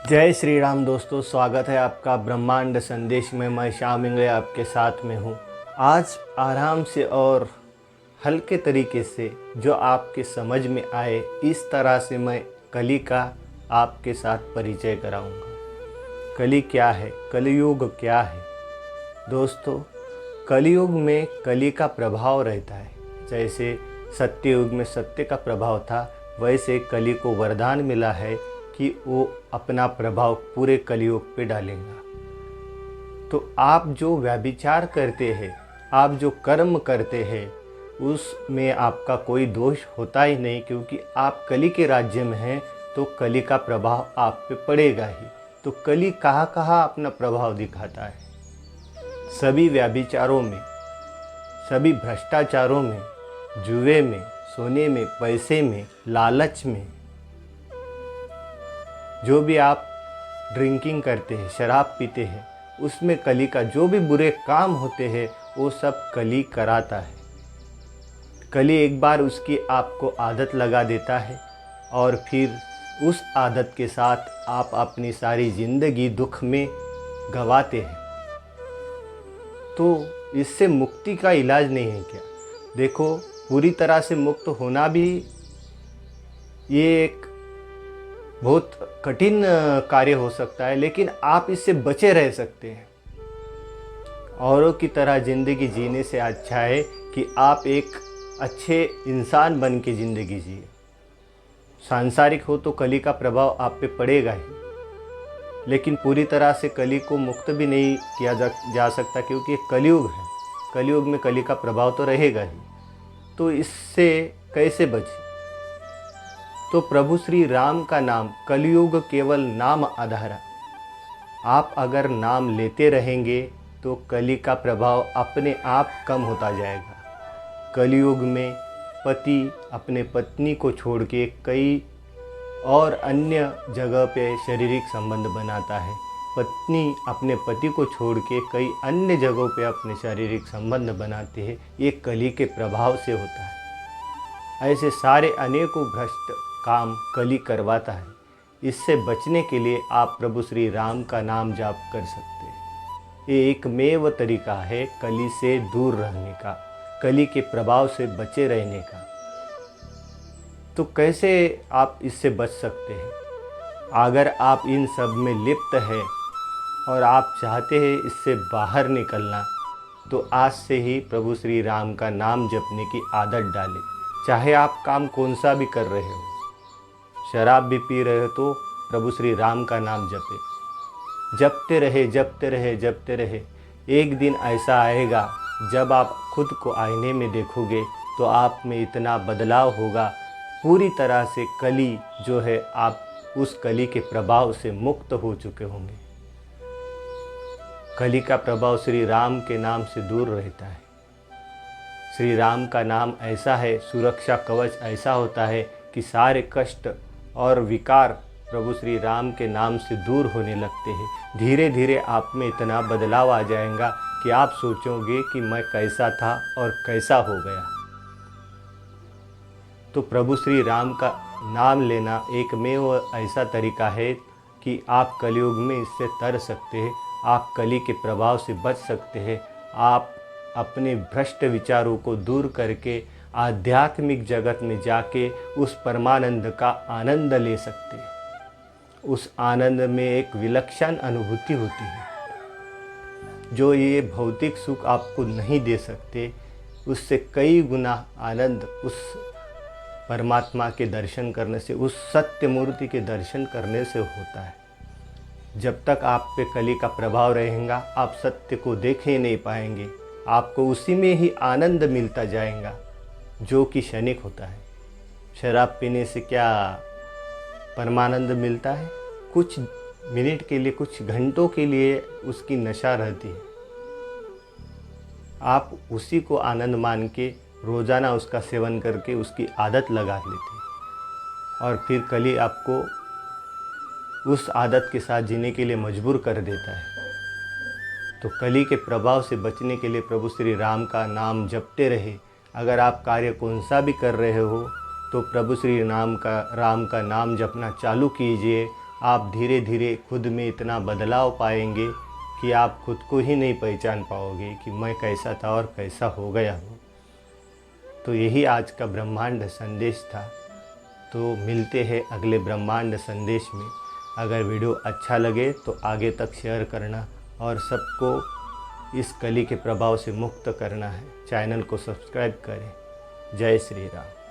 जय श्री राम दोस्तों, स्वागत है आपका ब्रह्मांड संदेश में। मैं श्याम इंगले आपके साथ में हूँ। आज आराम से और हल्के तरीके से जो आपके समझ में आए इस तरह से मैं कली का आपके साथ परिचय कराऊंगा। कली क्या है, कलियुग क्या है? दोस्तों, कलियुग में कली का प्रभाव रहता है। जैसे सत्ययुग में सत्य का प्रभाव था, वैसे कली को वरदान मिला है कि वो अपना प्रभाव पूरे कलियुग पे डालेगा। तो आप जो व्यभिचार करते हैं, आप जो कर्म करते हैं, उसमें आपका कोई दोष होता ही नहीं, क्योंकि आप कली के राज्य में हैं। तो कली का प्रभाव आप पे पड़ेगा ही। तो कली कहाँ कहाँ अपना प्रभाव दिखाता है? सभी व्यभिचारों में, सभी भ्रष्टाचारों में, जुए में, सोने में, पैसे में, लालच में, जो भी आप ड्रिंकिंग करते हैं, शराब पीते हैं, उसमें कली का जो भी बुरे काम होते हैं वो सब कली कराता है। कली एक बार उसकी आपको आदत लगा देता है और फिर उस आदत के साथ आप अपनी सारी ज़िंदगी दुख में गंवाते हैं। तो इससे मुक्ति का इलाज नहीं है क्या? देखो, पूरी तरह से मुक्त होना भी ये एक बहुत कठिन कार्य हो सकता है, लेकिन आप इससे बचे रह सकते हैं। औरों की तरह ज़िंदगी जीने से अच्छा है कि आप एक अच्छे इंसान बन के ज़िंदगी जिए। सांसारिक हो तो कली का प्रभाव आप पे पड़ेगा ही, लेकिन पूरी तरह से कली को मुक्त भी नहीं किया जा सकता, क्योंकि ये कलियुग है। कलियुग में कली का प्रभाव तो रहेगा ही। तो इससे कैसे बचे? तो प्रभु श्री राम का नाम, कलियुग केवल नाम आधारा। आप अगर नाम लेते रहेंगे तो कली का प्रभाव अपने आप कम होता जाएगा। कलियुग में पति अपने पत्नी को छोड़ के कई और अन्य जगह पे शारीरिक संबंध बनाता है। पत्नी अपने पति को छोड़ के कई अन्य जगहों पे अपने शारीरिक संबंध बनाते हैं। ये कली के प्रभाव से होता है। ऐसे सारे अनेकों भ्रष्ट काम कली करवाता है। इससे बचने के लिए आप प्रभु श्री राम का नाम जाप कर सकते हैं। ये एकमेव तरीका है कली से दूर रहने का, कली के प्रभाव से बचे रहने का। तो कैसे आप इससे बच सकते हैं? अगर आप इन सब में लिप्त हैं और आप चाहते हैं इससे बाहर निकलना, तो आज से ही प्रभु श्री राम का नाम जपने की आदत डालें। चाहे आप काम कौन सा भी कर रहे हो, शराब भी पी रहे हो, तो प्रभु श्री राम का नाम जपे। जपते रहे, जपते रहे, जपते रहे। एक दिन ऐसा आएगा जब आप खुद को आईने में देखोगे तो आप में इतना बदलाव होगा, पूरी तरह से कली जो है, आप उस कली के प्रभाव से मुक्त हो चुके होंगे। कली का प्रभाव श्री राम के नाम से दूर रहता है। श्री राम का नाम ऐसा है, सुरक्षा कवच ऐसा होता है कि सारे कष्ट और विकार प्रभु श्री राम के नाम से दूर होने लगते हैं। धीरे धीरे आप में इतना बदलाव आ जाएगा कि आप सोचोगे कि मैं कैसा था और कैसा हो गया। तो प्रभु श्री राम का नाम लेना एकमेव ऐसा तरीका है कि आप कलियुग में इससे तर सकते हैं। आप कली के प्रभाव से बच सकते हैं। आप अपने भ्रष्ट विचारों को दूर करके आध्यात्मिक जगत में जाके उस परमानंद का आनंद ले सकते हैं। उस आनंद में एक विलक्षण अनुभूति होती है, जो ये भौतिक सुख आपको नहीं दे सकते। उससे कई गुना आनंद उस परमात्मा के दर्शन करने से, उस सत्य मूर्ति के दर्शन करने से होता है। जब तक आप पे कली का प्रभाव रहेगा, आप सत्य को देख ही नहीं पाएंगे। आपको उसी में ही आनंद मिलता जाएगा, जो कि क्षणिक होता है। शराब पीने से क्या परमानंद मिलता है? कुछ मिनट के लिए, कुछ घंटों के लिए उसकी नशा रहती है। आप उसी को आनंद मान के रोज़ाना उसका सेवन करके उसकी आदत लगा लेते हैं, और फिर कली आपको उस आदत के साथ जीने के लिए मजबूर कर देता है। तो कली के प्रभाव से बचने के लिए प्रभु श्री राम का नाम जपते रहे। अगर आप कार्य कौन सा भी कर रहे हो तो प्रभु श्री राम का नाम जपना चालू कीजिए। आप धीरे धीरे खुद में इतना बदलाव पाएंगे कि आप खुद को ही नहीं पहचान पाओगे कि मैं कैसा था और कैसा हो गया हूँ। तो यही आज का ब्रह्मांड संदेश था। तो मिलते हैं अगले ब्रह्मांड संदेश में। अगर वीडियो अच्छा लगे तो आगे तक शेयर करना और सबको इस कली के प्रभाव से मुक्त करना है। चैनल को सब्सक्राइब करें। जय श्री राम।